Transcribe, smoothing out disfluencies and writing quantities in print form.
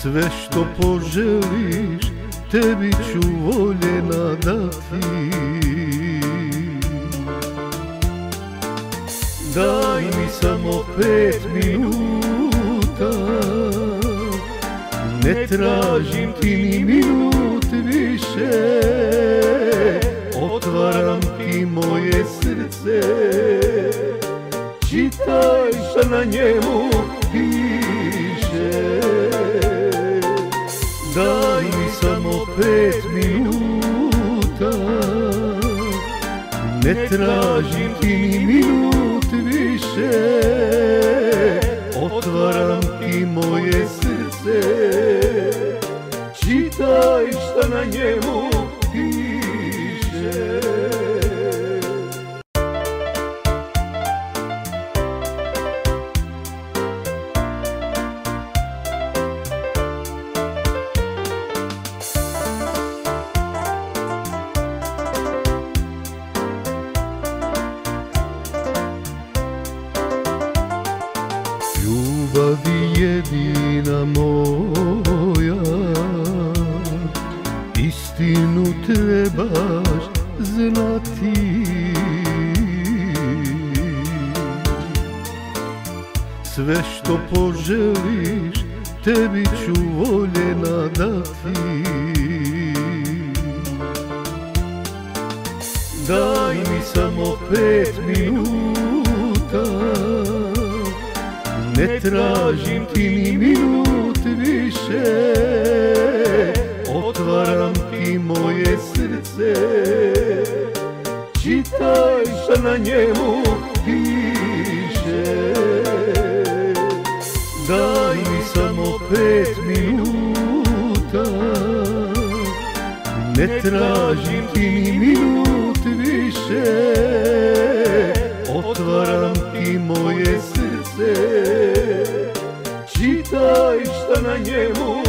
Sve što poželiš, tebi ću voljena dati. Daj mi samo 5 minuta, ne tražim ti ni minut više. Otvaram ti moje srce, čitaj šta na njemu piše. Daj mi samo 5 minuta, ne tražim ti ni minut više. Otvaram ti moje srce, čitaj šta na njemu piše. Ljubavi jedina moja, istinu trebaš znati. Sve što poželiš, tebi ću voljena dati. Daj mi samo 5 minuta, ne tražim ti ni minut više. Otvaram ti moje srce, čitaj šta na njemu piše. Daj mi samo 5 minuta, ne tražim ti ni minut više. Otvaram ti moje srce, čitaj šta na njemu